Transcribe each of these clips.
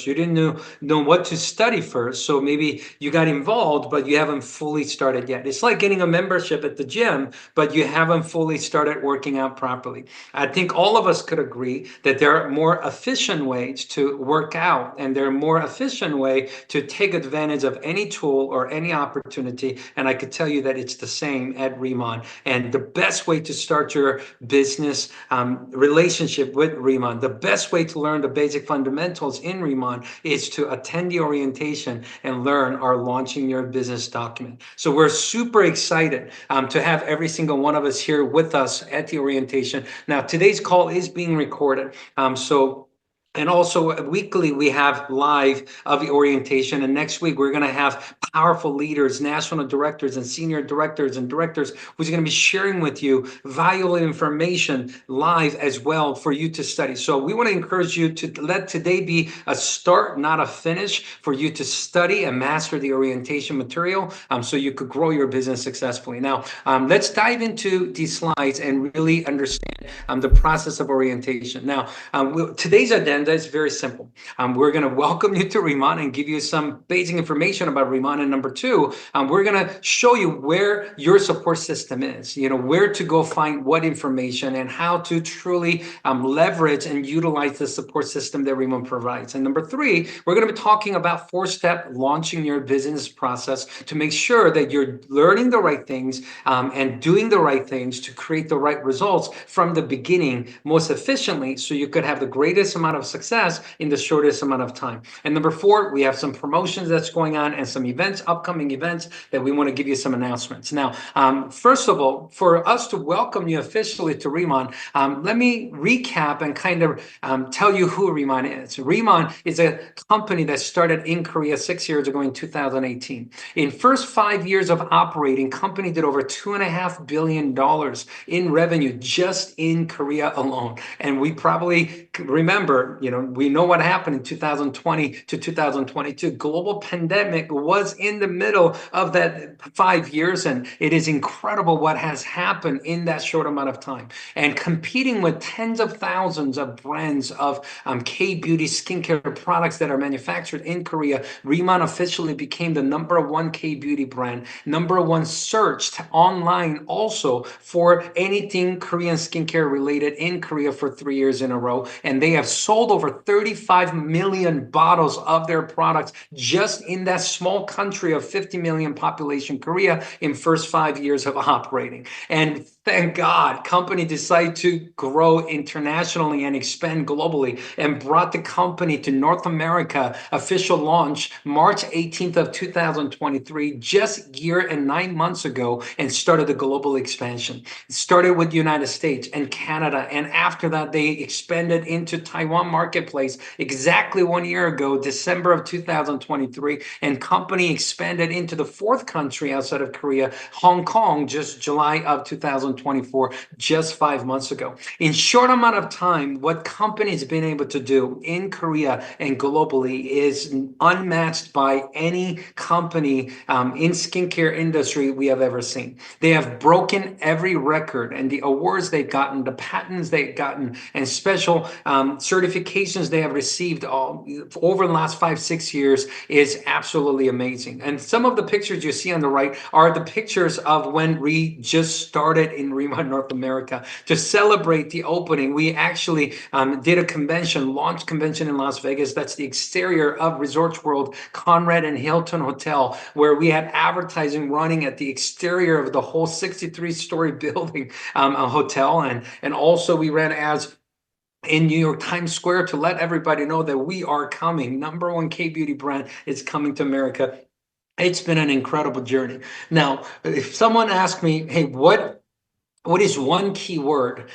You didn't know what to study first. So maybe you got involved, but you haven't fully started yet. It's like getting a membership at the gym, but you haven't fully started working out properly. I think all of us could agree that there are more efficient ways to work out, and there are more efficient way to take advantage of any tool or any opportunity. And I could tell you that it's the same at Remon. And the best way to start your business relationship with Remon, the best way to learn the basic fundamentals in Remon is to attend the orientation and learn our Launching Your Business document. So we're super excited to have every single one of us here with us at the orientation. Now, today's call is being recorded. And also weekly, we have live of the orientation. And next week, we're going to have powerful leaders, national directors and senior directors and directors who's going to be sharing with you valuable information live as well for you to study. So we want to encourage you to let today be a start, not a finish, for you to study and master the orientation material so you could grow your business successfully. Now, let's dive into these slides and really understand the process of orientation. Now, today's agenda is very simple. We're going to welcome you to Remon and give you some basic information about Remon. And number two, we're going to show you where your support system is, where to go find what information and how to truly leverage and utilize the support system that Remon provides. And number three, we're going to be talking about 4-step launching your business process to make sure that you're learning the right things and doing the right things to create the right results from the beginning most efficiently, so you could have the greatest amount of success in the shortest amount of time. And number four, we have some promotions that's going on and some events, upcoming events, that we want to give you some announcements. Now, first of all, for us to welcome you officially to Remon, let me recap and kind of tell you who Remon is. Remon is a company that started in Korea 6 years ago in 2018. In first 5 years of operating, company did over $2.5 billion in revenue just in Korea alone. And we probably remember, we know what happened in 2020 to 2022. Global pandemic was in the middle of that 5 years, and it is incredible what has happened in that short amount of time. And competing with tens of thousands of brands of K-beauty skincare products that are manufactured in Korea, Remon officially became the #1 K-beauty brand, #1 searched online also for anything Korean skincare related in Korea for 3 years in a row. And they have sold over 35 million bottles of their products just in that small country of 50 million population, Korea, in first 5 years of operating. And thank God, company decided to grow internationally and expand globally and brought the company to North America. Official launch March 18th of 2023, just a year and 9 months ago, and started the global expansion. It started with the United States and Canada, and after that, they expanded into Taiwan marketplace exactly 1 year ago, December of 2023, and company expanded into the 4th country outside of Korea, Hong Kong, just July of 2024, just 5 months ago. In short amount of time, what company's been able to do in Korea and globally is unmatched by any company in skincare industry we have ever seen. They have broken every record, and the awards they've gotten, the patents they've gotten, and special certifications they have received over the last 5-6 years is absolutely amazing. And some of the pictures you see on the right are the pictures of when we just started in Remon North America. To celebrate the opening, we actually did a convention, launch convention in Las Vegas. That's the exterior of Resorts World Conrad and Hilton Hotel, where we had advertising running at the exterior of the whole 63-story building hotel. And also we ran ads in New York Times Square to let everybody know that we are coming. #1 K-beauty brand is coming to America. It's been an incredible journey. Now, if someone asked me, hey, what is one key word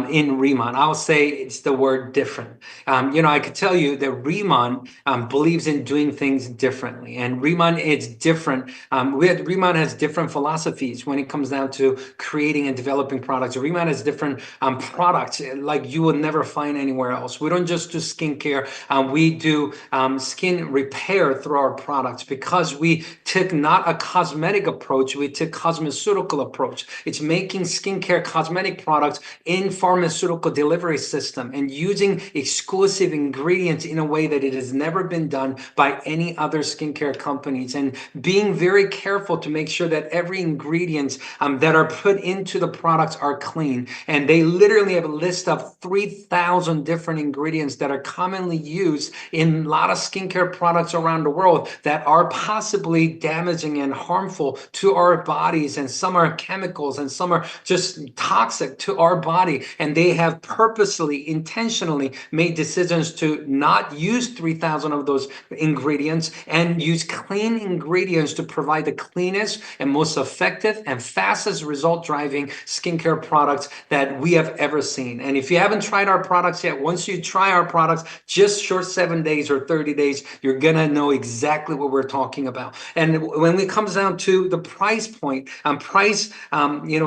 in Remon? I'll say it's the word different. I could tell you that Remon believes in doing things differently, and Remon is different. Remon has different philosophies when it comes down to creating and developing products. Remon has different products like you will never find anywhere else. We don't just do skincare. We do skin repair through our products, because we took not a cosmetic approach, we took cosmeceutical approach. It's making skincare skincare cosmetic products in pharmaceutical delivery system and using exclusive ingredients in a way that it has never been done by any other skincare companies, and being very careful to make sure that every ingredients that are put into the products are clean. And they literally have a list of 3,000 different ingredients that are commonly used in a lot of skincare products around the world that are possibly damaging and harmful to our bodies, and some are chemicals and some are just toxic to our body. And they have purposely, intentionally made decisions to not use 3,000 of those ingredients and use clean ingredients to provide the cleanest and most effective and fastest result driving skincare products that we have ever seen. And if you haven't tried our products yet, once you try our products, just short 7 days or 30 days, you're gonna know exactly what we're talking about. And when it comes down to the price point,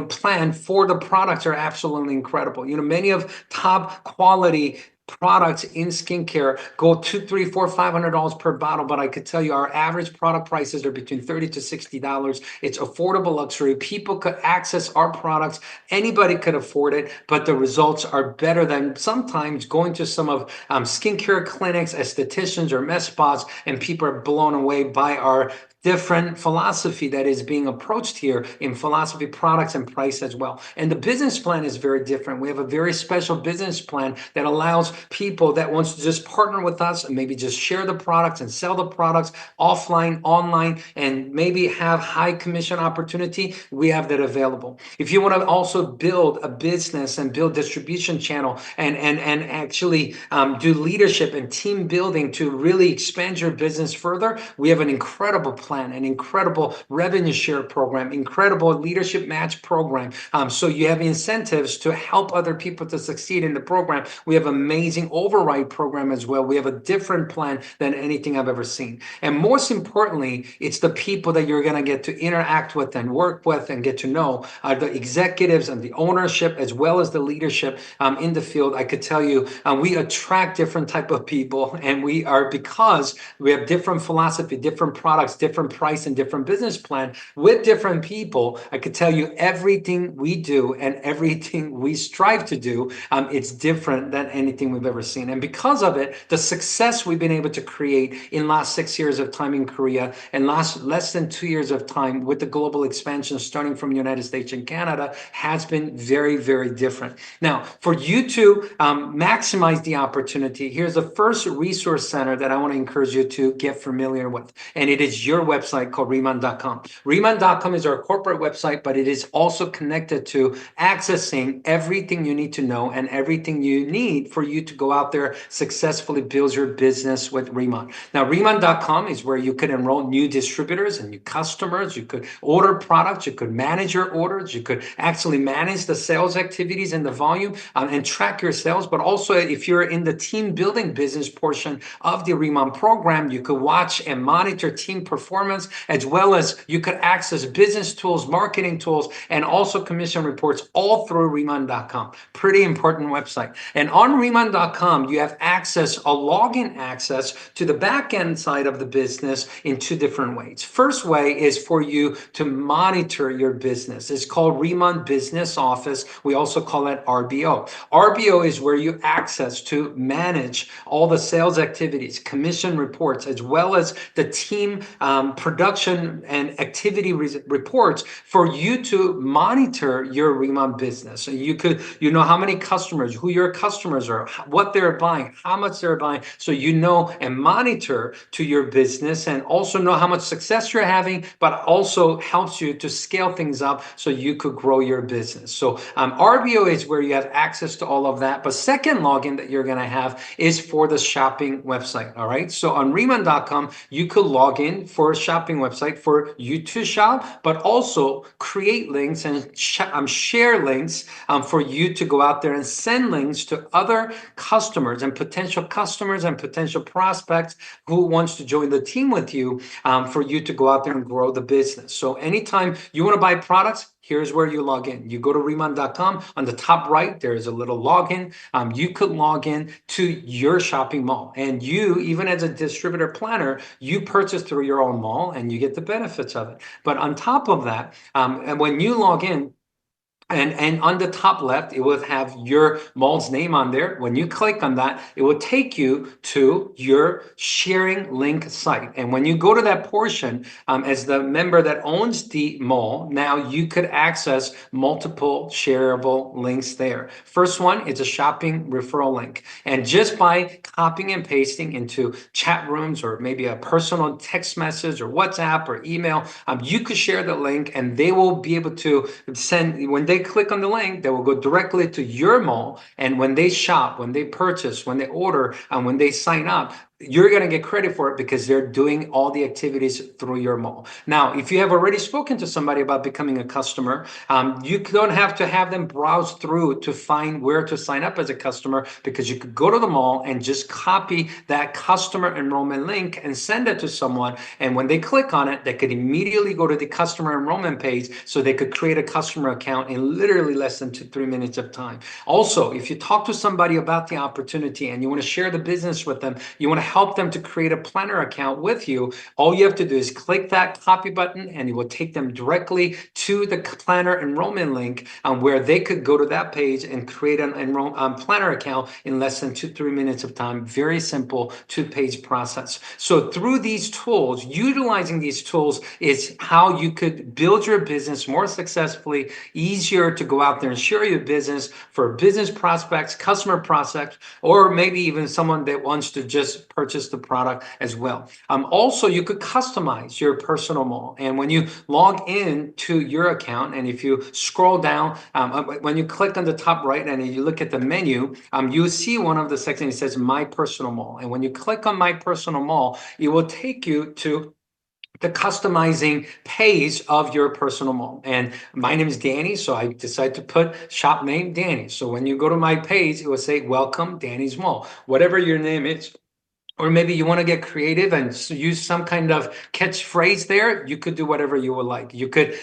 plan for the products are absolutely incredible. Many of top quality products in skincare go $200, $300, $400, $500 per bottle, but I could tell you our average product prices are between $30 to $60. It's affordable luxury. People could access our products. Anybody could afford it, but the results are better than sometimes going to some of skincare clinics, estheticians, or med spas, and people are blown away by our different philosophy that is being approached here in philosophy, products, and price as well. And the business plan is very different. We have a very special business plan that allows people that wants to just partner with us and maybe just share the products and sell the products offline, online, and maybe have high commission opportunity. We have that available. If you want to also build a business and build distribution channel and actually do leadership and team building to really expand your business further, we have an incredible plan, an incredible revenue share program, incredible leadership match program. So you have incentives to help other people to succeed in the program. We have amazing override program as well. We have a different plan than anything I've ever seen. And most importantly, it's the people that you're going to get to interact with and work with and get to know are the executives and the ownership as well as the leadership in the field. I could tell you we attract different type of people, and because we have different philosophy, different products, different price, and different business plan with different people. I could tell you everything we do and everything we strive to do, it's different than anything we've ever seen. And because of it, the success we've been able to create in last 6 years of time in Korea and less than 2 years of time with the global expansion starting from the United States and Canada has been very, very different. Now, for you to maximize the opportunity, here's the first resource center that I want to encourage you to get familiar with. And it is your website called Reman.com. Reman.com is our corporate website, but it is also connected to accessing everything you need to know and everything you need for you to go out there successfully build your business with Reman. Now, Reman.com is where you could enroll new distributors and new customers. You could order products. You could manage your orders. You could actually manage the sales activities and the volume and track your sales. But also, if you're in the team building business portion of the Reman program, you could watch and monitor team performance, as well as you could access business tools, marketing tools, and also commission reports all through Reman.com. Pretty important website. And on Reman.com, you have access, a login access to the back end side of the business in two different ways. First way is for you to monitor your business. It's called Reman Business Office. We also call it RBO. RBO is where you access to manage all the sales activities, commission reports, as well as the team production and activity reports for you to monitor your Reman business. So you know how many customers, who your customers are, what they're buying, how much they're buying. So you know and monitor to your business, and also know how much success you're having, but also helps you to scale things up so you could grow your business. So RBO is where you have access to all of that. But second login that you're going to have is for the shopping website. All right. So on Reman.com, you could log in for a shopping website for you to shop, but also create links and share links for you to go out there and send links to other customers and potential prospects who wants to join the team with you for you to go out there and grow the business. So anytime you want to buy products, here's where you log in. You go to Reman.com. On the top right, there is a little login. You could log in to your shopping mall. And you, even as a distributor planner, you purchase through your own mall and you get the benefits of it. But on top of that, and when you log in, And on the top left, it will have your mall's name on there. When you click on that, it will take you to your sharing link site. And when you go to that portion, as the member that owns the mall, now you could access multiple shareable links there. First one is a shopping referral link. And just by copying and pasting into chat rooms or maybe a personal text message or WhatsApp or email, you could share the link and they will be able to send, when they click on the link, they will go directly to your mall. And when they shop, when they purchase, when they order, and when they sign up, you're going to get credit for it because they're doing all the activities through your mall. Now, if you have already spoken to somebody about becoming a customer, you don't have to have them browse through to find where to sign up as a customer, because you could go to the mall and just copy that customer enrollment link and send it to someone. And when they click on it, they could immediately go to the customer enrollment page, so they could create a customer account in literally less than 2-3 minutes of time. Also, if you talk to somebody about the opportunity and you want to share the business with them, you want to help them to create a planner account with you, all you have to do is click that copy button and it will take them directly to the planner enrollment link, where they could go to that page and create an planner account in less than 2-3 minutes of time. Very simple 2-page process. So through these tools, utilizing these tools is how you could build your business more successfully, easier to go out there and share your business for business prospects, customer prospects, or maybe even someone that wants to just purchase the product as well. Also, you could customize your personal mall. And when you log in to your account, and if you scroll down, when you click on the top right and you look at the menu, you see one of the sections that says My Personal Mall. And when you click on My Personal Mall, it will take you to the customizing page of your personal mall. And my name is Danny, so I decided to put shop name Danny. So when you go to my page, it will say Welcome Danny's Mall. Whatever your name is, or maybe you want to get creative and use some kind of catchphrase there, you could do whatever you would like. You could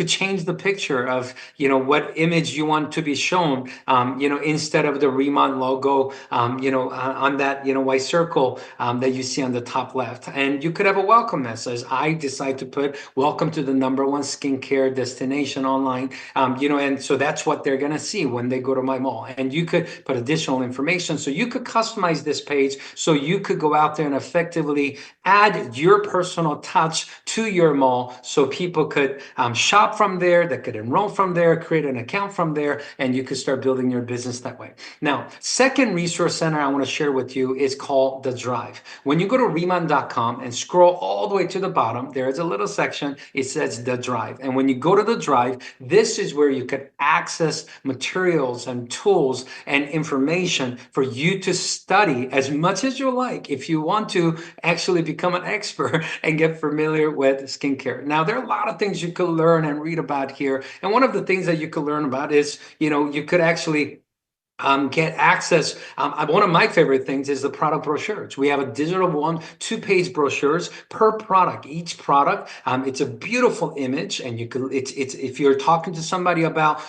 change the picture of, what image you want to be shown, instead of the Remont logo, on that, white circle that you see on the top left. And you could have a welcome message. I decide to put welcome to the #1 skincare destination online, and so that's what they're going to see when they go to my mall. And you could put additional information. So you could customize this page so you could go out there and effectively add your personal touch to your mall, so people could shop from there, that could enroll from there, create an account from there, and you could start building your business that way. Now, second resource center I want to share with you is called The Drive. When you go to Remont.com and scroll all the way to the bottom, there is a little section, it says The Drive. And when you go to The Drive, this is where you could access materials and tools and information for you to study as much as you like, if you want to actually become an expert and get familiar with skincare. Now, there are a lot of things you could learn and read about here. And one of the things that you could learn about is, you could actually get access. One of my favorite things is the product brochures. We have a digital 2-page brochures per product. Each product, it's a beautiful image, and you could. It's if you're talking to somebody about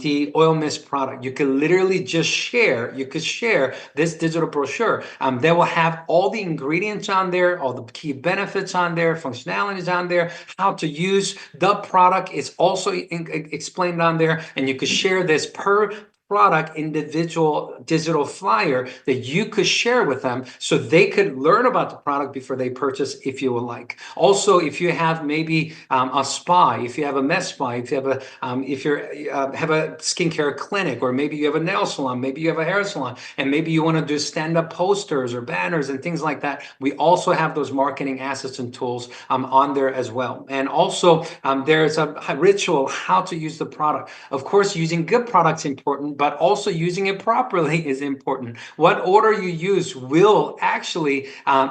the oil mist product, you can literally just share. You could share this digital brochure. They will have all the ingredients on there, all the key benefits on there, functionalities on there, how to use the product is also explained on there, and you could share this per product individual digital flyer that you could share with them, so they could learn about the product before they purchase, if you would like. Also, if you have maybe a spa, if you have a med spa, if you have have a skincare clinic, or maybe you have a nail salon, maybe you have a hair salon, and maybe you want to do stand-up posters or banners and things like that, we also have those marketing assets and tools on there as well. And also there's a ritual how to use the product. Of course, using good products is important, but also using it properly is important. What order you use will actually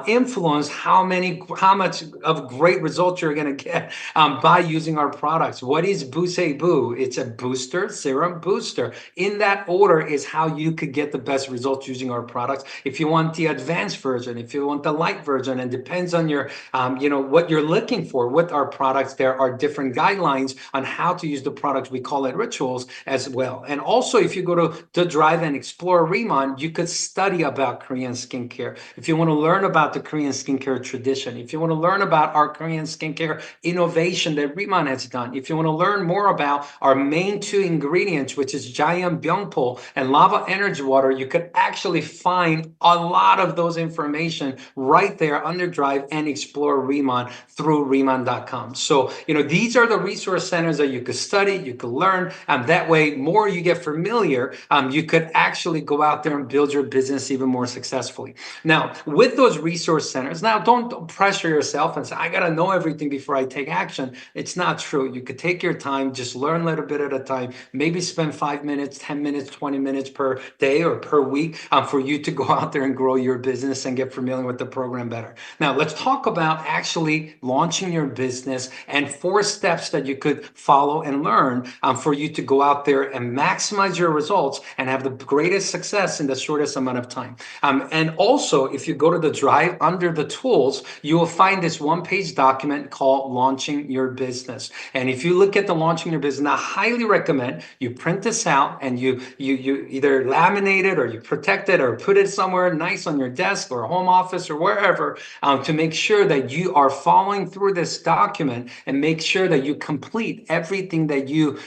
influence how much of great results you're going to get by using our products. What is Boosei-Boo? It's a booster, serum booster. In that order is how you could get the best results using our products. If you want the advanced version, if you want the light version, and depends on your, what you're looking for with our products, there are different guidelines on how to use the products. We call it rituals as well. And also, if if you go to the Drive and explore Remon, you could study about Korean skincare. If you want to learn about the Korean skincare tradition, if you want to learn about our Korean skincare innovation that Remon has done, if you want to learn more about our main two ingredients, which is Jayam Byungpol and Lava Energy Water, you could actually find a lot of those information right there under Drive and explore Remon through Remon.com. So, these are the resource centers that you could study, you could learn, and that way, more you get familiar, you could actually go out there and build your business even more successfully. Now, with those resource centers, now don't pressure yourself and say, I got to know everything before I take action. It's not true. You could take your time, just learn a little bit at a time, maybe spend 5 minutes, 10 minutes, 20 minutes per day or per week for you to go out there and grow your business and get familiar with the program better. Now, let's talk about actually launching your business and 4 steps that you could follow and learn for you to go out there and maximize your results and have the greatest success in the shortest amount of time. And also, if you go to the Drive under the tools, you will find this one-page document called Launching Your Business. And if you look at the Launching Your Business, I highly recommend you print this out and you either laminate it or you protect it or put it somewhere nice on your desk or home office or wherever to make sure that you are following through this document and make sure that you complete everything that you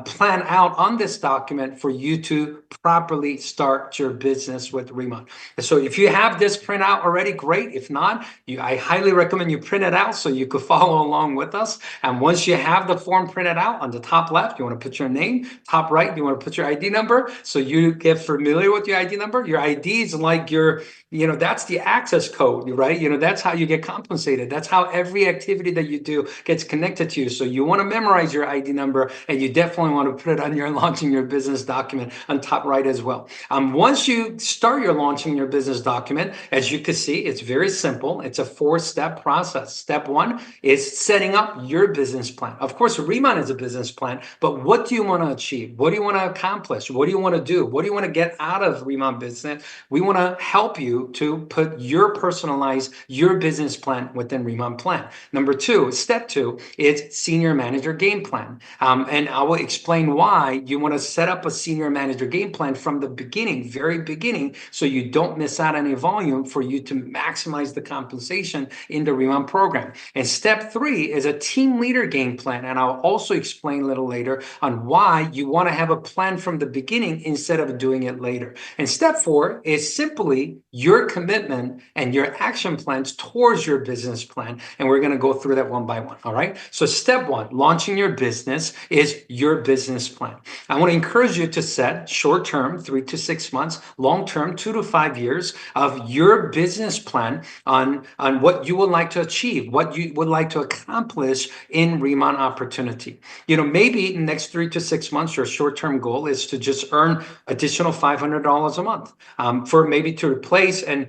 plan out on this document for you to properly start your business with Remon. So if you have this printout already, great. If not, I highly recommend you print it out so you could follow along with us. And once you have the form printed out, on the top left, you want to put your name. Top right, you want to put your ID number so you get familiar with your ID number. Your ID is like your, that's the access code, right? That's how you get compensated. That's how every activity that you do gets connected to you. So you want to memorize your ID number, and you definitely want to put it on your Launching Your Business document on top right as well. Once you start your Launching Your Business document, as you can see, it's very simple. It's a 4-step process. Step 1 is setting up your business plan. Of course, Remon is a business plan, but what do you want to achieve? What do you want to accomplish? What do you want to do? What do you want to get out of Remon Business? We want to help you to put your business plan within Remon Plan. Number 2, step 2 is Senior Manager Game Plan. And I will explain why you want to set up a Senior Manager Game Plan from the beginning, very beginning, so you don't miss out any volume for you to maximize the compensation in the Remon program. And step 3 is a Team Leader Game Plan. And I'll also explain a little later on why you want to have a plan from the beginning instead of doing it later. And step 4 is simply your commitment and your action plans towards your business plan. And we're going to go through that one by one. All right. So step 1, launching your business, is your business plan. I want to encourage you to set short-term, 3 to 6 months, long-term, 2 to 5 years of your business plan on what you would like to achieve, what you would like to accomplish in Remon Opportunity. Maybe in the next 3 to 6 months, your short-term goal is to just earn additional $500 a month for maybe to replace and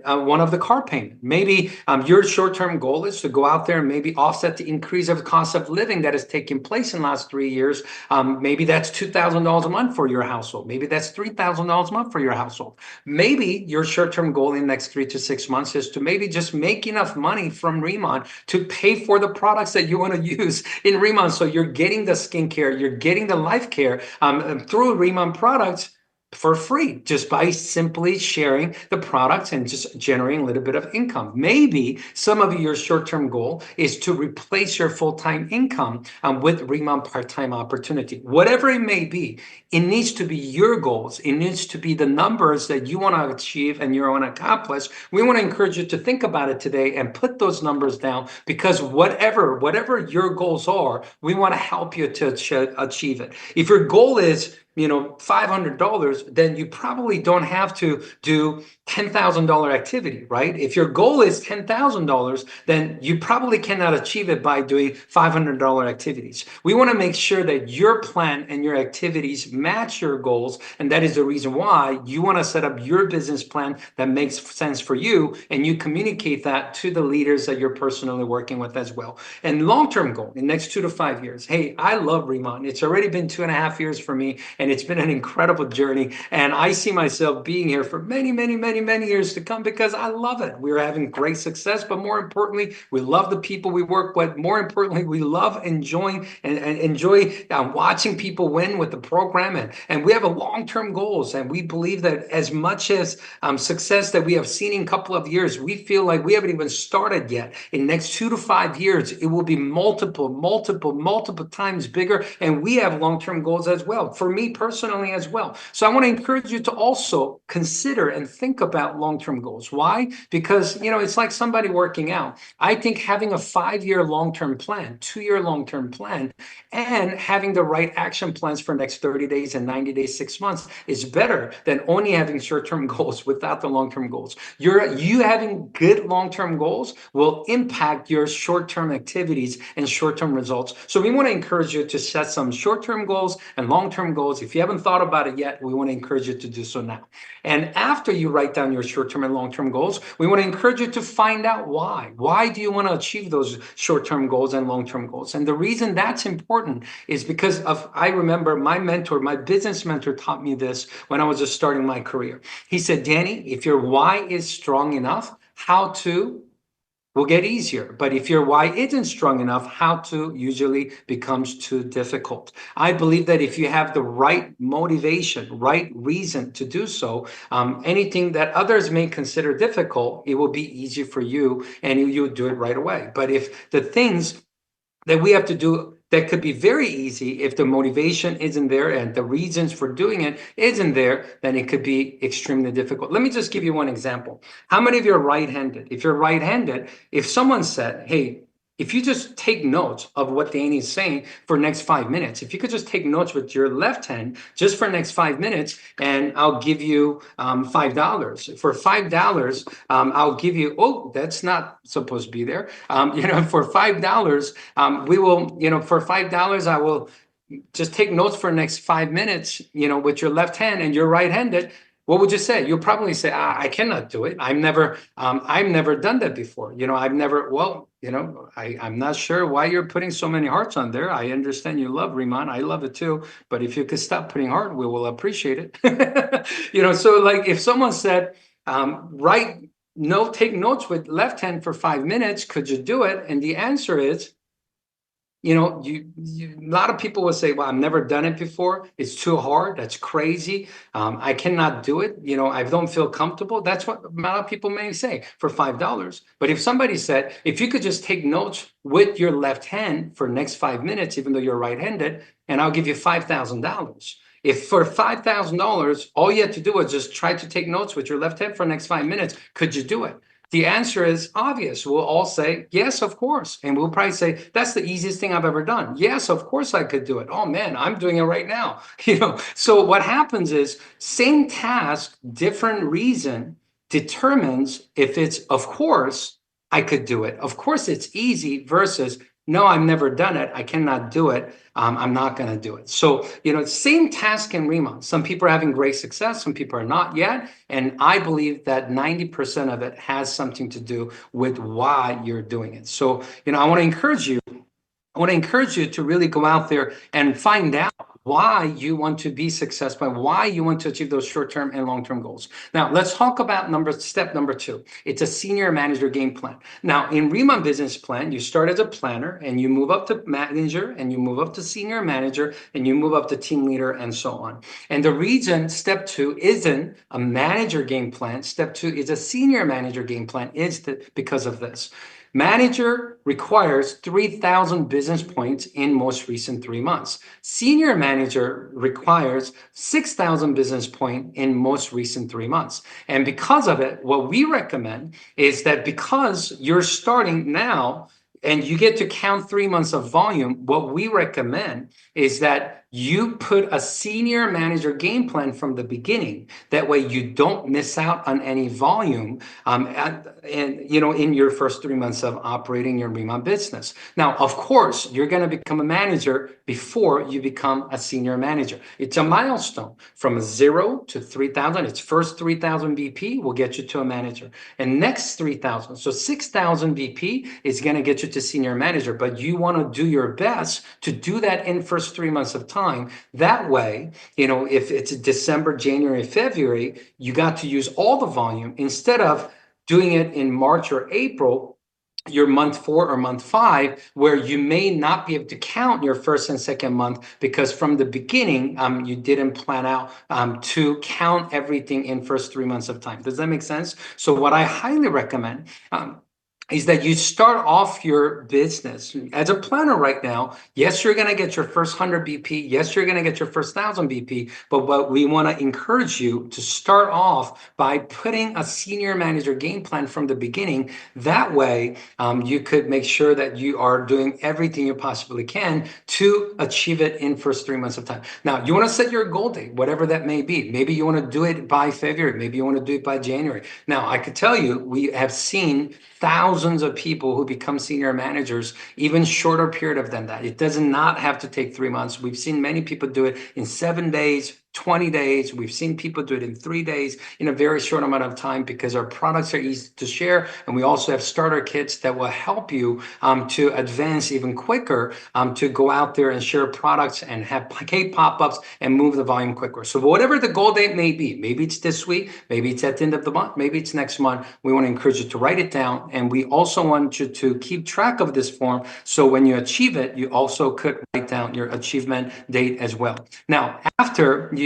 one of the car payment. Maybe your short-term goal is to go out there and maybe offset the increase of the cost of living that has taken place in the last 3 years. Maybe that's $2,000 a month for your household. Maybe that's $3,000 a month for your household. Maybe your short-term goal in the next 3 to 6 months is to maybe just make enough money from Remon to pay for the products that you want to use in Remon. So you're getting the skincare, you're getting the life care through Remon products for free, just by simply sharing the products and just generating a little bit of income. Maybe some of your short-term goal is to replace your full-time income with Remon part-time opportunity. Whatever it may be, it needs to be your goals. It needs to be the numbers that you want to achieve and you want to accomplish. We want to encourage you to think about it today and put those numbers down, because whatever your goals are, we want to help you to achieve it. If your goal is $500, then you probably don't have to do $10,000 activity, right? If your goal is $10,000, then you probably cannot achieve it by doing $500 activities. We want to make sure that your plan and your activities match your goals. And that is the reason why you want to set up your business plan that makes sense for you. And you communicate that to the leaders that you're personally working with as well. And long-term goal in the next 2 to 5 years. Hey, I love Remon. It's already been 2.5 years for me. And and it's been an incredible journey. And I see myself being here for many, many, many, many years to come because I love it. We're having great success, but more importantly, we love the people we work with. More importantly, we love enjoying and enjoy watching people win with the program. And we have a long-term goals, and we believe that as much as success that we have seen in a couple of years, we feel like we haven't even started yet. In the next 2 to 5 years, it will be multiple times bigger, and we have long-term goals as well, for me personally as well. So I want to encourage you to also consider and think about long-term goals. Why? Because, you know, it's like somebody working out. I think having a 5-year long-term plan, 2-year long-term plan, and having the right action plans for next 30 days and 90 days, 6 months is better than only having short-term goals without the long-term goals. You having good long-term goals will impact your short-term activities and short-term results. So we want to encourage you to set some short-term goals and long-term goals. If you haven't thought about it yet, we want to encourage you to do so now. And after you write down your short-term and long-term goals, we want to encourage you to find out why. Why do you want to achieve those short-term goals and long-term goals? And the reason that's important is because I remember my mentor, my business mentor, taught me this when I was just starting my career. He said, Danny, if your why is strong enough, how to will get easier. But if your why isn't strong enough, how to usually becomes too difficult. I believe that if you have the right motivation, right reason to do so, anything that others may consider difficult, it will be easy for you, and you'll do it right away. But if the things that we have to do that could be very easy, if the motivation isn't there and the reasons for doing it isn't there, then it could be extremely difficult. Let me just give you one example. How many of you are right-handed? If you're right-handed, if someone said, hey, if you just take notes of what Danny is saying for next 5 minutes, if you could just take notes with your left hand just for next 5 minutes, and I'll give you $5. For $5, I'll give you, oh, that's not supposed to be there. For $5, we will, for $5, I will just take notes for the next 5 minutes, with your left hand, and you're right-handed. What would you say? You'll probably say, I cannot do it. I've never done that before. I'm not sure why you're putting so many hearts on there. I understand you love Riemann. I love it too. But if you could stop putting heart, we will appreciate it. So like if someone said, take notes with left hand for 5 minutes, could you do it? And the answer is, a lot of people will say, well, I've never done it before. It's too hard. That's crazy. I cannot do it. I don't feel comfortable. That's what a lot of people may say for $5. But if somebody said, if you could just take notes with your left hand for next 5 minutes, even though you're right-handed, and I'll give you $5,000. If for $5,000, all you had to do was just try to take notes with your left hand for the next 5 minutes, could you do it? The answer is obvious. We'll all say, yes, of course. And we'll probably say, that's the easiest thing I've ever done. Yes, of course I could do it. Oh man, I'm doing it right now. So what happens is same task, different reason determines if it's, of course, I could do it. Of course it's easy versus, no, I've never done it. I cannot do it. I'm not going to do it. So, same task in Riemann. Some people are having great success. Some people are not yet. And I believe that 90% of it has something to do with why you're doing it. So, I want to encourage you to really go out there and find out why you want to be successful, why you want to achieve those short-term and long-term goals. Now, let's talk about step number 2. It's a senior manager game plan. Now, in Riemann Business Plan, you start as a planner, and you move up to manager, and you move up to senior manager, and you move up to team leader, and so on. And the reason step 2 isn't a manager game plan, step 2 is a senior manager game plan, is because of this. Manager requires 3,000 business points in most recent 3 months. Senior manager requires 6,000 business points in most recent 3 months. And because of it, what we recommend is that because you're starting now and you get to count 3 months of volume, what we recommend is that you put a senior manager game plan from the beginning. That way you don't miss out on any volume in your first 3 months of operating your Riemann business. Now, of course, you're going to become a manager before you become a senior manager. It's a milestone from 0 to 3,000. It's first 3,000 BP will get you to a manager. And next 3,000, so 6,000 BP is going to get you to senior manager. But you want to do your best to do that in first 3 months of time. time. That way, if it's December, January, February, you got to use all the volume instead of doing it in March or April, your month 4 or month 5, where you may not be able to count your first and second month because from the beginning, you didn't plan out to count everything in first 3 months of time. Does that make sense? So what I highly recommend is that you start off your business as a planner right now. Yes, you're going to get your first 100 BP. Yes, you're going to get your first 1,000 BP. But what we want to encourage you to start off by putting a senior manager game plan from the beginning. That way, you could make sure that you are doing everything you possibly can to achieve it in first 3 months of time. Now, you want to set your goal date, whatever that may be. Maybe you want to do it by February. Maybe you want to do it by January. Now, I could tell you, we have seen thousands of people who become senior managers, even shorter period of than that. It does not have to take 3 months. We've seen many people do it in 7 days, 20 days. We've seen people do it in 3 days in a very short amount of time because our products are easy to share. And we also have starter kits that will help you to advance even quicker, to go out there and share products and have cake pop-ups and move the volume quicker. So whatever the goal date may be, maybe it's this week, maybe it's at the end of the month, maybe it's next month, we want to encourage you to write it down. And we also want you to keep track of this form. So when you achieve it, you also could write down your achievement date as well. Now, after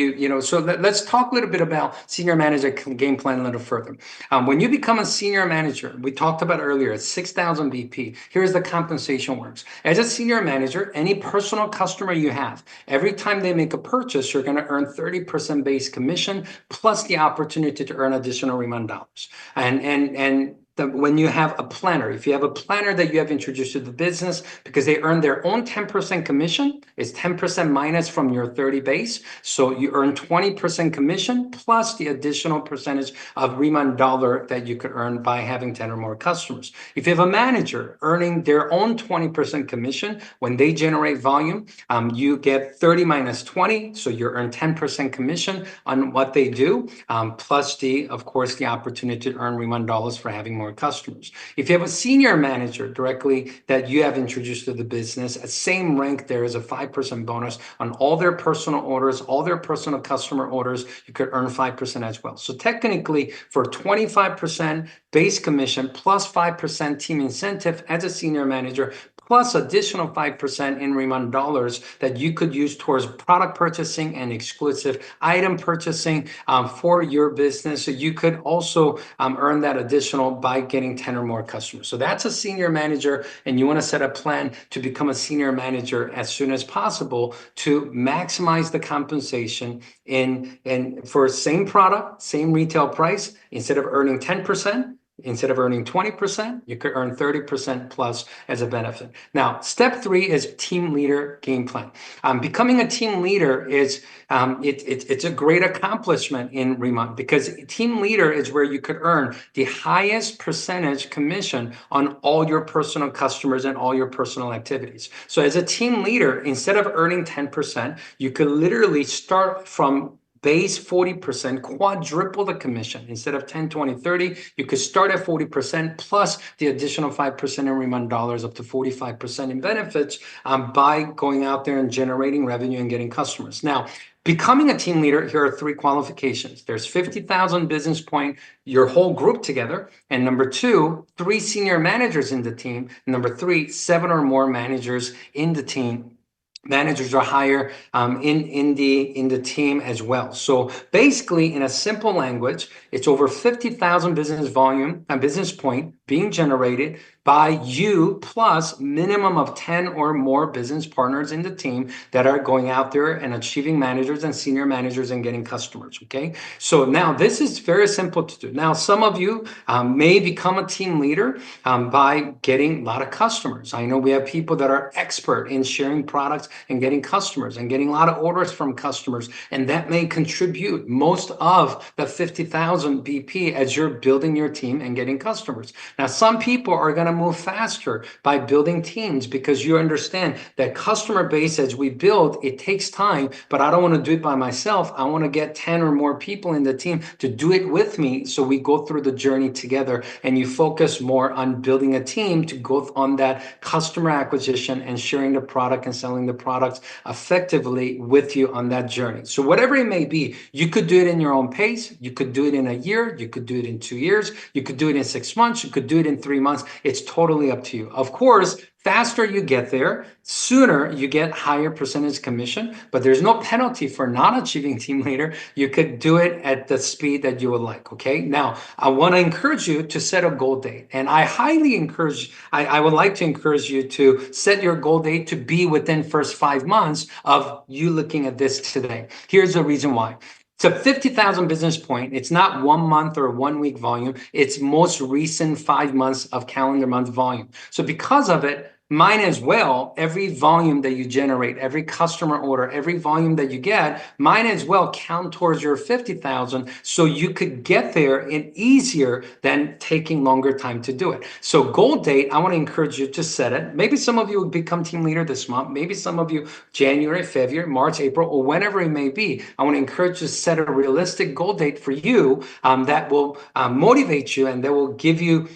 so let's talk a little bit about senior manager game plan a little further. When you become a senior manager, we talked about earlier, it's 6,000 BP. Here's the compensation works. As a senior manager, any personal customer you have, every time they make a purchase, you're going to earn 30% base commission plus the opportunity to earn additional Riemann dollars. And when you have a planner, if you have a planner that you have introduced to the business, because they earn their own 10% commission, it's 10% minus from your 30 base. So you earn 20% commission plus the additional percentage of Riemann dollar that you could earn by having 10 or more customers. If you have a manager earning their own 20% commission, when they generate volume, you get 30 minus 20. So you earn 10% commission on what they do, plus of course, the opportunity to earn Riemann dollars for having more customers. If you have a senior manager directly that you have introduced to the business, at same rank, there is a 5% bonus on all their personal orders, all their personal customer orders. You could earn 5% as well. So technically, for 25% base commission plus 5% team incentive as a senior manager, plus additional 5% in Riemann dollars that you could use towards product purchasing and exclusive item purchasing for your business. So you could also earn that additional by getting 10 or more customers. So that's a senior manager, and you want to set a plan to become a senior manager as soon as possible to maximize the compensation for same product, same retail price. Instead of earning 10%, instead of earning 20%, you could earn 30% plus as a benefit. Now, step 3 is team leader game plan. Becoming a team leader is it's a great accomplishment in Riemann, because team leader is where you could earn the highest percentage commission on all your personal customers and all your personal activities. So as a team leader, instead of earning 10%, you could literally start from base 40%, quadruple the commission. Instead of 10, 20, 30, you could start at 40% plus the additional 5% in Riemann dollars, up to 45% in benefits by going out there and generating revenue and getting customers. Now, becoming a team leader, here are 3 qualifications. There's 50,000 business point, your whole group together. And number 2, 3 senior managers in the team. And number 3, 7 or more managers in the team. Managers are higher in the team as well. So basically, in a simple language, it's over 50,000 business volume and business point being generated by you, plus minimum of 10 or more business partners in the team that are going out there and achieving managers and senior managers and getting customers. Okay, so now this is very simple to do. Now, some of you may become a team leader by getting a lot of customers. I know we have people that are expert in sharing products and getting customers and getting a lot of orders from customers, and that may contribute most of the 50,000 BP as you're building your team and getting customers. Now, some people are going to move faster by building teams, because you understand that customer base, as we build, it takes time, but I don't want to do it by myself. I want to get 10 or more people in the team to do it with me, so we go through the journey together, and you focus more on building a team to go on that customer acquisition and sharing the product and selling the products effectively with you on that journey. So whatever it may be, you could do it in your own pace. You could do it in a year. You could do it in 2 years. You could do it in 6 months. You could do it in 3 months. It's totally up to you. Of course, faster you get there, sooner you get higher percentage commission, but there's no penalty for not achieving team leader. You could do it at the speed that you would like, okay? Now, I want to encourage you to set a goal date, and I highly encourage, I would like to encourage you to set your goal date to be within first 5 months of you looking at this today. Here's the reason why. It's a 50,000 business point. It's not 1 month or 1 week volume. It's most recent 5 months of calendar month volume. So because of it, mine as well, every volume that you generate, every customer order, every volume that you get, mine as well count towards your 50,000, so you could get there in easier than taking longer time to do it. So goal date, I want to encourage you to set it. Maybe some of you will become team leader this month. Maybe some of you January, February, March, April, or whenever it may be. I want to encourage you to set a realistic goal date for you that will motivate you and that will give you,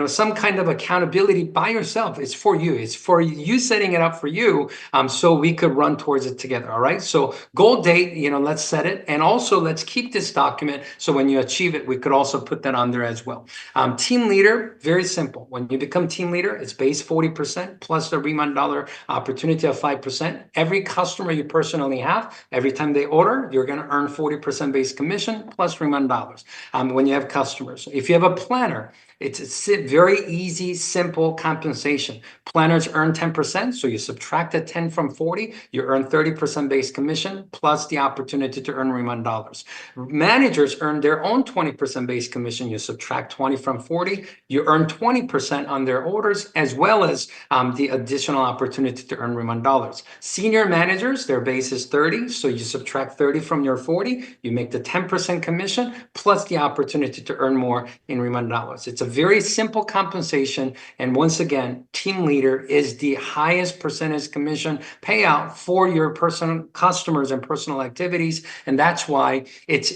some kind of accountability by yourself. It's for you. It's for you setting it up for you, so we could run towards it together. All right. So goal date, let's set it, and also let's keep this document so when you achieve it, we could also put that on there as well. Team leader, very simple. When you become team leader, it's base 40% plus the Riemann dollar opportunity of 5%. Every customer you personally have, every time they order, you're going to earn 40% base commission plus Riemann dollars. When you have customers, if you have a planner, it's a very easy, simple compensation. Planners earn 10%, so you subtract the 10 from 40, you earn 30% base commission, plus the opportunity to earn Riemann dollars. Managers earn their own 20% base commission, you subtract 20 from 40, you earn 20% on their orders, as well as the additional opportunity to earn Riemann dollars. Senior managers, their base is 30, so you subtract 30 from your 40, you make the 10% commission, plus the opportunity to earn more in Riemann dollars. It's a very simple compensation, and once again, team leader is the highest percentage commission payout for your personal customers and personal activities, and that's why it's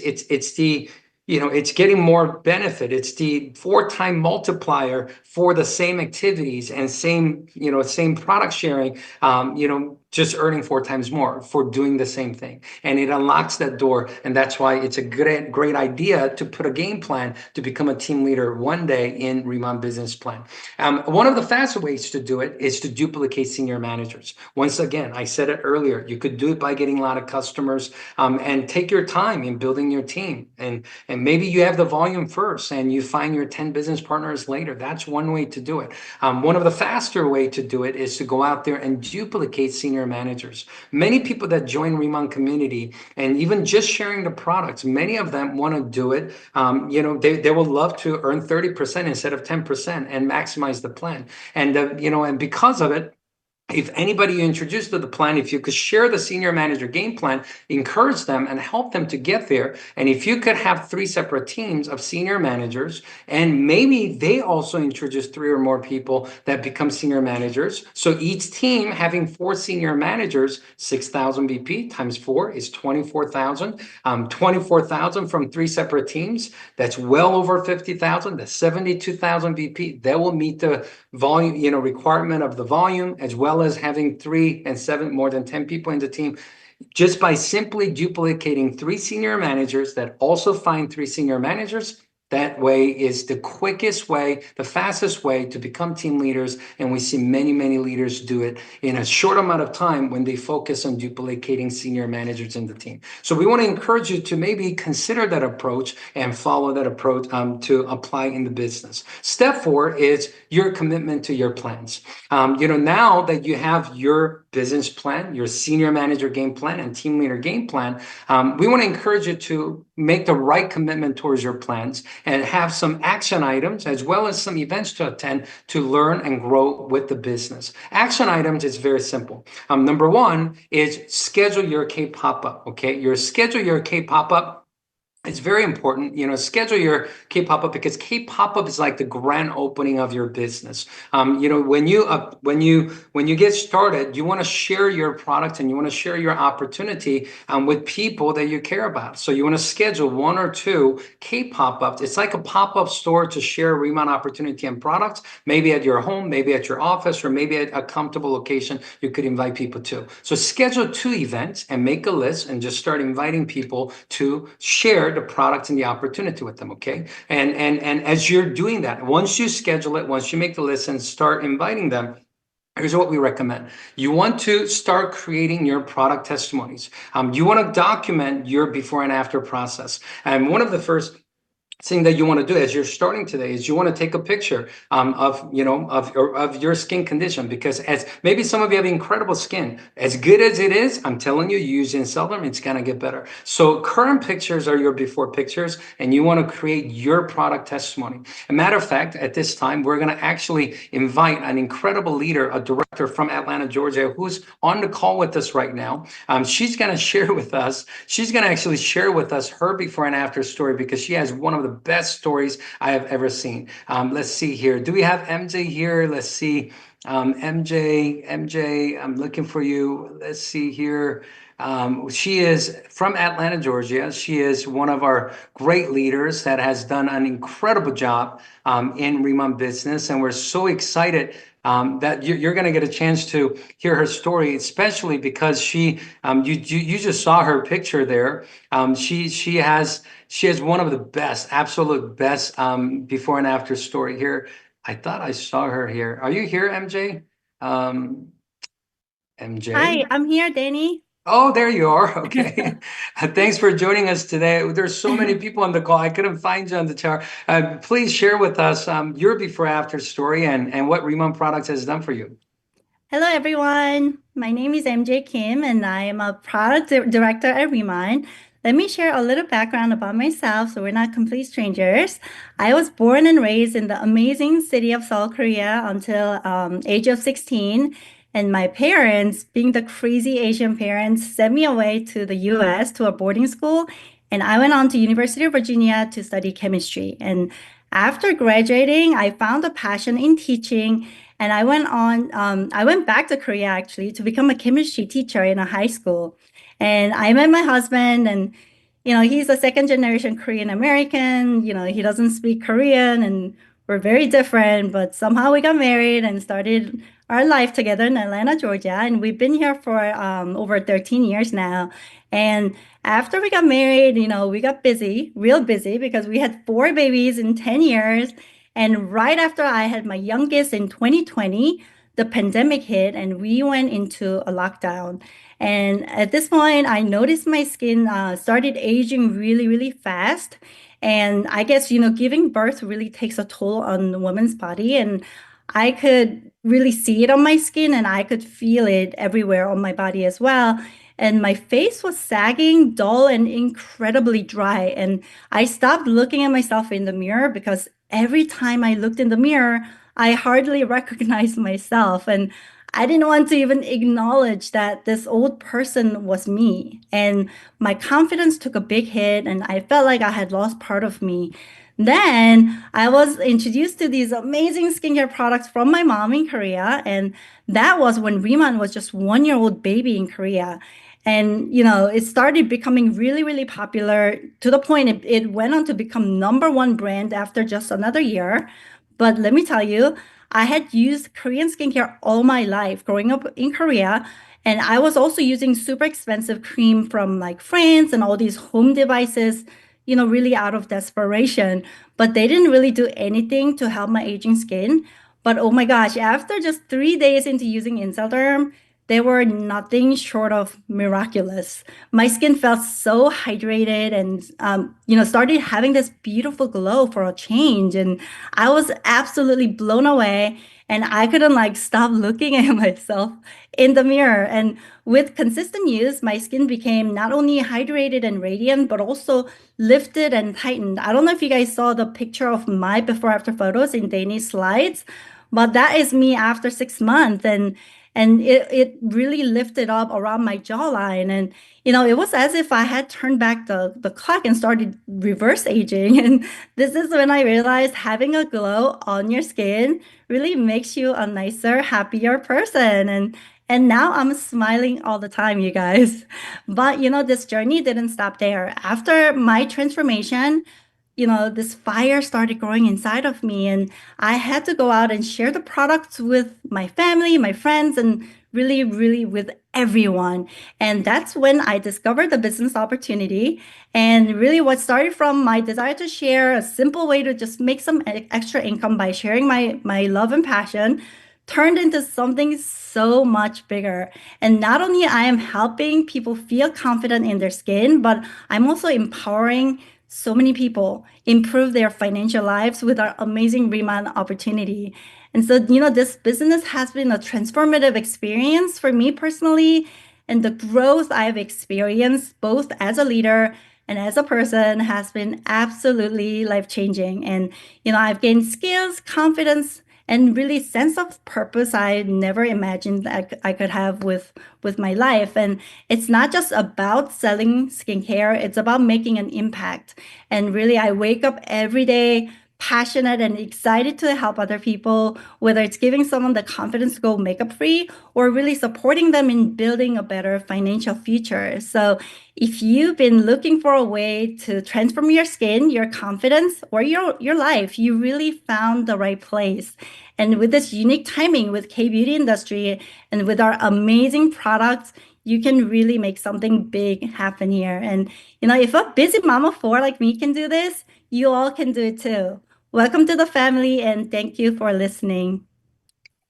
the it's getting more benefit. It's the 4-time multiplier for the same activities and same product sharing, just earning 4 times more for doing the same thing. And it unlocks that door. And that's why it's a great idea to put a game plan to become a team leader one day in Riemann Business Plan. One of the faster ways to do it is to duplicate senior managers. Once again, I said it earlier, you could do it by getting a lot of customers, and take your time in building your team. And maybe you have the volume first and you find your 10 business partners later. That's one way to do it. One of the faster way to do it is to go out there and duplicate senior managers. Many people that join Riemann community and even just sharing the products, many of them want to do it. They would love to earn 30% instead of 10% and maximize the plan. And because of it, if anybody you introduce to the plan, if you could share the senior manager game plan, encourage them and help them to get there. And if you could have 3 separate teams of senior managers, and maybe they also introduce 3 or more people that become senior managers. So each team having 4 senior managers, 6,000 BP times 4 is 24,000. 24,000 from 3 separate teams. That's well over 50,000. That's 72,000 BP. That will meet the volume, requirement of the volume, as well as having 3 and 7, more than 10 people in the team, just by simply duplicating 3 senior managers that also find 3 senior managers. That way is the quickest way, the fastest way to become team leaders. And we see many, many leaders do it in a short amount of time when they focus on duplicating senior managers in the team. So we want to encourage you to maybe consider that approach and follow that approach to apply in the business. Step 4 is your commitment to your plans. Now that you have your business plan, your senior manager game plan, and team leader game plan, we want to encourage you to make the right commitment towards your plans and have some action items as well as some events to attend to learn and grow with the business. Action items is very simple. Number 1 is schedule your K pop-up. Okay, schedule your K pop-up. It's very important, schedule your K pop-up because K pop-up is like the grand opening of your business. When you get started, you want to share your product and you want to share your opportunity with people that you care about. So you want to schedule 1 or 2 K pop-ups. It's like a pop-up store to share Remount opportunity and products, maybe at your home, maybe at your office, or maybe at a comfortable location you could invite people to. So schedule 2 events and make a list and just start inviting people to share the product and the opportunity with them, okay? And as you're doing that, once you schedule it, once you make the list and start inviting them, here's what we recommend. You want to start creating your product testimonies. You want to document your before and after process. And one of the first thing that you want to do as you're starting today is you want to take a picture of your skin condition, because as maybe some of you have incredible skin, as good as it is, I'm telling you, using Inselderm, it's going to get better. So current pictures are your before pictures, and you want to create your product testimony. A matter of fact, at this time, we're going to actually invite an incredible leader, a director from Atlanta, Georgia, who's on the call with us right now. She's going to share with us, she's going to actually share with us her before and after story, because she has one of the best stories I have ever seen. Let's see here. Do we have MJ here? Let's see. MJ, I'm looking for you. Let's see here. She is from Atlanta, Georgia. She is one of our great leaders that has done an incredible job in Remount Business. And we're so excited that you're going to get a chance to hear her story, especially because you just saw her picture there. She has one of the best, absolute best before and after story here. I thought I saw her here. Are you here, MJ? MJ? Hi, I'm here, Danny. Oh, there you are. Okay. Thanks for joining us today. There's so many people on the call. I couldn't find you on the chart. Please share with us your before after story and what Remount Products has done for you. Hello, everyone. My name is MJ Kim, and I am a product director at Remine. Let me share a little background about myself so we're not complete strangers. I was born and raised in the amazing city of Seoul, Korea until age of 16. And my parents, being the crazy Asian parents, sent me away to the US to a boarding school. And I went on to University of Virginia to study chemistry. And after graduating, I found a passion in teaching. And I went back to Korea actually to become a chemistry teacher in a high school. And I met my husband, and he's a second generation Korean American. He doesn't speak Korean, and we're very different, but somehow we got married and started our life together in Atlanta, Georgia. And we've been here for over 13 years now. And after we got married, we got busy, real busy, because we had 4 babies in 10 years. And right after I had my youngest in 2020, the pandemic hit and we went into a lockdown. And at this point, I noticed my skin started aging really, really fast. And I guess, giving birth really takes a toll on the woman's body. And I could really see it on my skin and I could feel it everywhere on my body as well. And my face was sagging, dull, and incredibly dry. And I stopped looking at myself in the mirror because every time I looked in the mirror, I hardly recognized myself. And I didn't want to even acknowledge that this old person was me. And my confidence took a big hit, and I felt like I had lost part of me. Then I was introduced to these amazing skincare products from my mom in Korea. And that was when Riemann was just 1 year old baby in Korea. And, it started becoming really, really popular to the point it went on to become number one brand after just another year. But let me tell you, I had used Korean skincare all my life growing up in Korea. And I was also using super expensive cream from like France and all these home devices, really out of desperation. But they didn't really do anything to help my aging skin. But oh my gosh, after just 3 days into using Inselderm, they were nothing short of miraculous. My skin felt so hydrated and, started having this beautiful glow for a change. And I was absolutely blown away. And I couldn't like stop looking at myself in the mirror. And with consistent use, my skin became not only hydrated and radiant, but also lifted and tightened. I don't know if you guys saw the picture of my before after photos in Dani's slides, but that is me after 6 months. And it really lifted up around my jawline. And, it was as if I had turned back the clock and started reverse aging. And this is when I realized having a glow on your skin really makes you a nicer, happier person. And now I'm smiling all the time, you guys. But this journey didn't stop there. After my transformation, this fire started growing inside of me, and I had to go out and share the products with my family, my friends, and really, really with everyone. And that's when I discovered the business opportunity. And really, what started from my desire to share a simple way to just make some extra income by sharing my love and passion turned into something so much bigger. And not only I am helping people feel confident in their skin, but I'm also empowering so many people improve their financial lives with our amazing Remand opportunity. And so, this business has been a transformative experience for me personally. And the growth I've experienced both as a leader and as a person has been absolutely life-changing. And, I've gained skills, confidence, and really sense of purpose I never imagined that I could have with my life. And it's not just about selling skincare, it's about making an impact. And really, I wake up every day passionate and excited to help other people, whether it's giving someone the confidence to go makeup free or really supporting them in building a better financial future. So if you've been looking for a way to transform your skin, your confidence, or your life, you really found the right place. And with this unique timing with K Beauty Industry and with our amazing products, you can really make something big happen here. And if a busy mama four like me can do this, you all can do it too. Welcome to the family, and thank you for listening.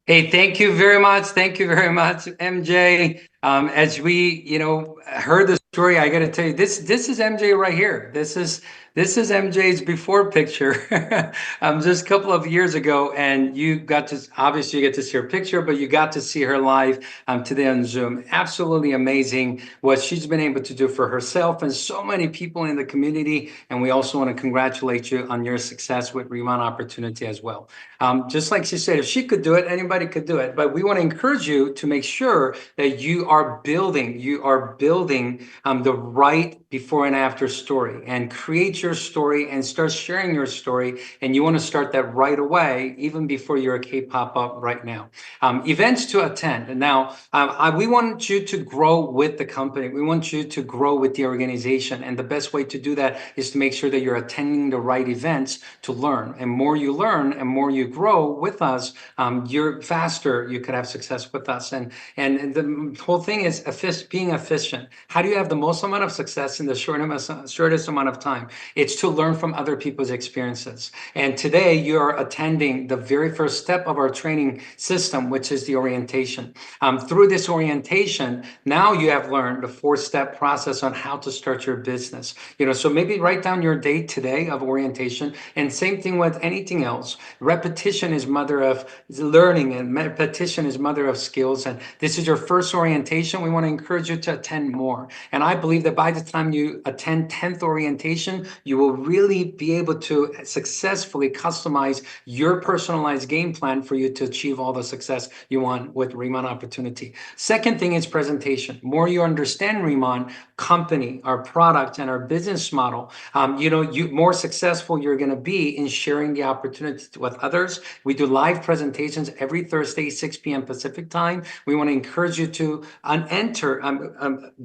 Hey, thank you very much. Thank you very much, MJ. As we, heard the story, I got to tell you, this is MJ right here. This is MJ's before picture, just a couple of years ago, and you got to obviously you get to see her picture, but you got to see her live today on Zoom. Absolutely amazing what she's been able to do for herself and so many people in the community. And we also want to congratulate you on your success with Remand Opportunity as well. Just like she said, if she could do it, anybody could do it. But we want to encourage you to make sure that you are building the right before and after story, and create your story and start sharing your story. And you want to start that right away, even before you're a K-pop up right now. Events to attend. And now we want you to grow with the company. We want you to grow with the organization. And the best way to do that is to make sure that you're attending the right events to learn. And more you learn and more you grow with us, you're faster you could have success with us. And the whole thing is being efficient. How do you have the most amount of success in the shortest amount of time? It's to learn from other people's experiences. And today you are attending the very first step of our training system, which is the orientation. Through this orientation, now you have learned the 4-step process on how to start your business. So maybe write down your date today of orientation, and same thing with anything else. Repetition is mother of learning, and repetition is mother of skills. And this is your first orientation. We want to encourage you to attend more. And I believe that by the time you attend 10th orientation, you will really be able to successfully customize your personalized game plan for you to achieve all the success you want with Remand Opportunity. Second thing is presentation. More you understand Remand company, our product, and our business model, you more successful you're going to be in sharing the opportunity with others. We do live presentations every Thursday, 6 p.m. Pacific time. We want to encourage you to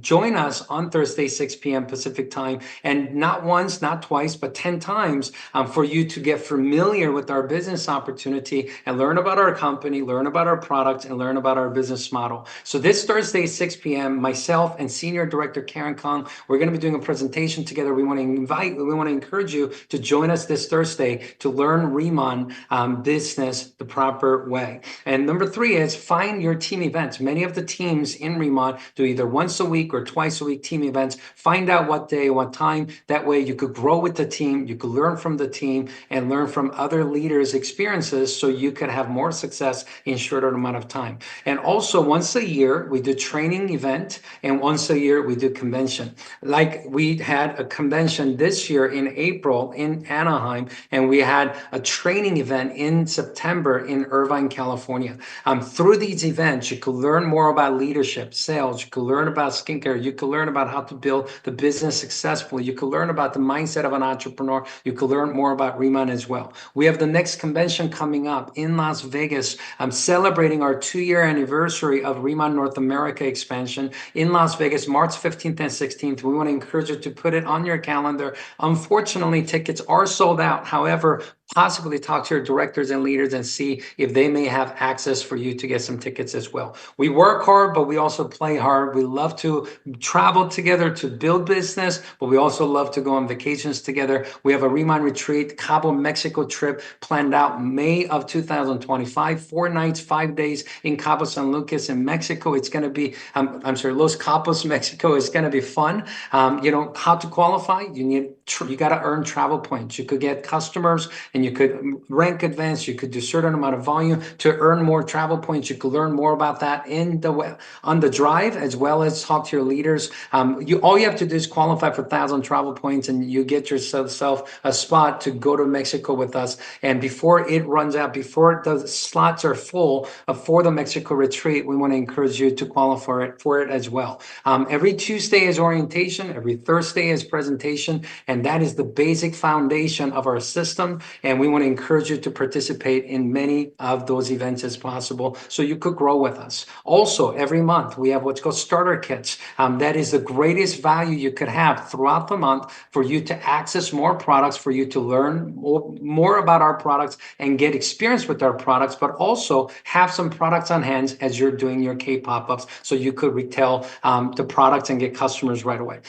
join us on Thursday, 6 p.m. Pacific time, and not once, not twice, but 10 times for you to get familiar with our business opportunity and learn about our company, learn about our product, and learn about our business model. So this Thursday, 6 p.m., myself and Senior Director Karen Kong, we're going to be doing a presentation together. We want to encourage you to join us this Thursday to learn Remand business the proper way. And number 3 is find your team events. Many of the teams in Remand do either once a week or twice a week week team events. Find out what day, what time. That way you could grow with the team, you could learn from the team and learn from other leaders' experiences so you could have more success in shorter amount of time. And also once a year, we do training event, and once a year we do convention. Like we had a convention this year in April in Anaheim, and we had a training event in September in Irvine, California. Through these events, you could learn more about leadership, sales, you could learn about skincare, you could learn about how to build the business successfully, you could learn about the mindset of an entrepreneur, you could learn more about Reman as well. We have the next convention coming up in Las Vegas. I'm celebrating our 2-year anniversary of Reman North America expansion in Las Vegas, March 15th and 16th. We want to encourage you to put it on your calendar. Unfortunately, tickets are sold out. However, possibly talk to your directors and leaders and see if they may have access for you to get some tickets as well. We work hard, but we also play hard. We love to travel together to build business, but we also love to go on vacations together. We have a Reman retreat, Cabo, Mexico trip planned out May of 2025, 4 nights, 5 days in Cabo San Lucas in Mexico. It's going to be, Los Cabos, Mexico. Is going to be fun. How to qualify? You got to earn travel points. You could get customers and you could rank advance. You could do certain amount of volume to earn more travel points. You could learn more about that on the drive, as well as talk to your leaders. All you have to do is qualify for 1,000 travel points, and you get yourself a spot to go to Mexico with us. And before it runs out, before the slots are full for the Mexico retreat, we want to encourage you to qualify for it as well. Every Tuesday is orientation, every Thursday is presentation, and that is the basic foundation of our system. And we want to encourage you to participate in many of those events as possible so you could grow with us. Also, every month we have what's called starter kits. That is the greatest value you could have throughout the month for you to access more products, for you to learn more about our products and get experience with our products, but also have some products on hand as you're doing your K pop-ups so you could retail the products and get customers right away.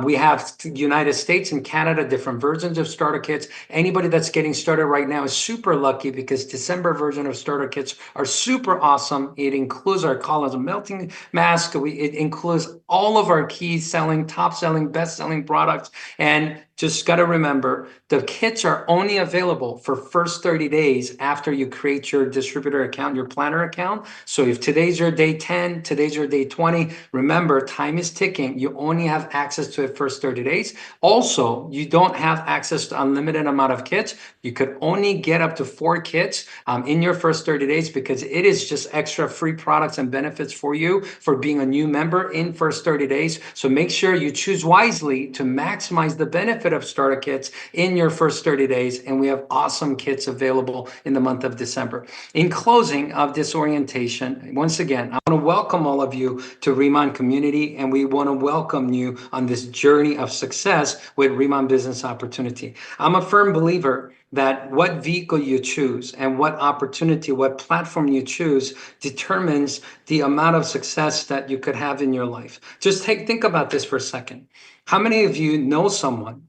We have United States and Canada, different versions of starter kits. Anybody that's getting started right now is super lucky because December version of starter kits are super awesome. It includes our collagen melting mask. It includes all of our key selling, top selling, best selling products. And just got to remember, the kits are only available for first 30 days after you create your distributor account, your planner account. So if today's your day 10, today's your day 20, remember, time is ticking. You only have access to it first 30 days. Also, you don't have access to unlimited amount of kits. You could only get up to 4 kits in your first 30 days because it is just extra free products and benefits for you for being a new member in first 30 days. So make sure you choose wisely to maximize the benefit of starter kits in your first 30 days. And we have awesome kits available in the month of December. In closing of this orientation, once again, I want to welcome all of you to Reman Community, and we want to welcome you on this journey of success with Reman Business Opportunity. I'm a firm believer that what vehicle you choose and what opportunity, what platform you choose determines the amount of success that you could have in your life. Just think about this for a second. How many of you know someone?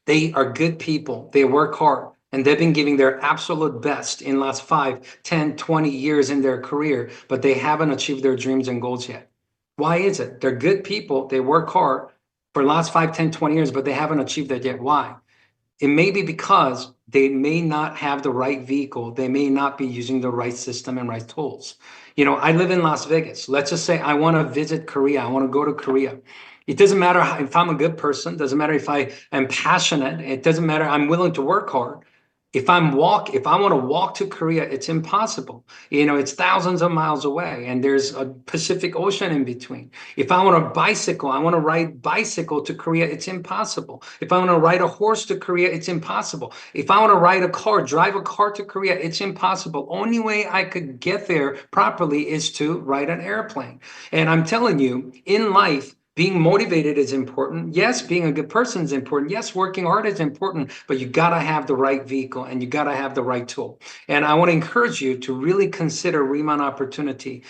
They are good people. They work hard, and they've been giving their absolute best in the last 5, 10, 20 years in their career, but they haven't achieved their dreams and goals yet. Why is it? They're good people. They work hard for the last 5, 10, 20 years, but they haven't achieved that yet. Why? It may be because they may not have the right vehicle. They may not be using the right system and right tools. I live in Las Vegas. Let's just say I want to visit Korea. I want to go to Korea. It doesn't matter if I'm a good person. Doesn't matter if I am passionate. It doesn't matter. I'm willing to work hard. If I want to walk to Korea, it's impossible. It's thousands of miles away, and there's a Pacific Ocean in between. If I want to ride bicycle to Korea, it's impossible. If I want to ride a horse to Korea, it's impossible. If I want to drive a car to Korea, it's impossible. Only way I could get there properly is to ride an airplane. And I'm telling you, in life, being motivated is important. Yes, being a good person is important. Yes, working hard is important, but you got to have the right vehicle and you got to have the right tool. And I want to encourage you to really consider Reman Opportunity,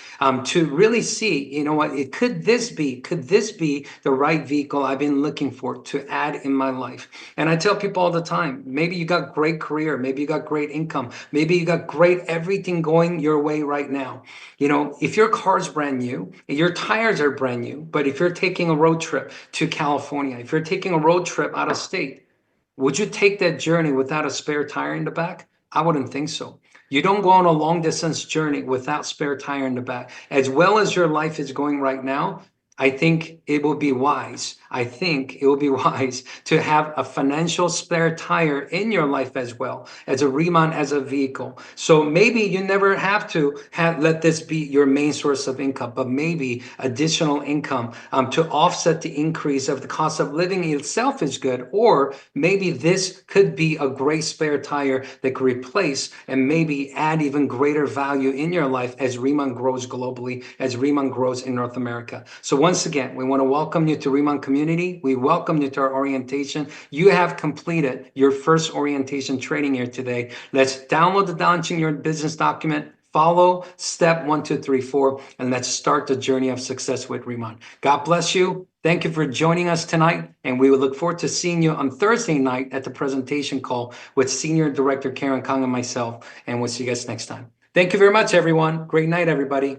to really see, could this be the right vehicle I've been looking for to add in my life? And I tell people all the time, maybe you got great career, maybe you got great income, maybe you got great everything going your way right now. If your car's brand new, your tires are brand new, but if you're taking taking a road trip to California, if you're taking a road trip out of state, would you take that journey without a spare tire in the back? I wouldn't think so. You don't go on a long distance journey without spare tire in the back. As well as your life is going right now, I think it will be wise. I think it will be wise to have a financial spare tire in your life as well as a Riemann as a vehicle. So maybe you never have to let this be your main source of income, but maybe additional income to offset the increase of the cost of living itself is good. Or maybe this could be a great spare tire that could replace and maybe add even greater value in your life as Riemann grows globally, as Riemann grows in North America. So once again, we want to welcome you to Riemann Community. We welcome you to our orientation. You have completed your first orientation training here today. Let's download the Launching Your Business document, follow step 1, 2, 3, 4, and let's start the journey of success with Riemann. God bless you. Thank you for joining us tonight, and we will look forward to seeing you on Thursday night at the presentation call with Senior Director Karen Kong and myself, and we'll see you guys next time. Thank you very much, everyone. Great night, everybody.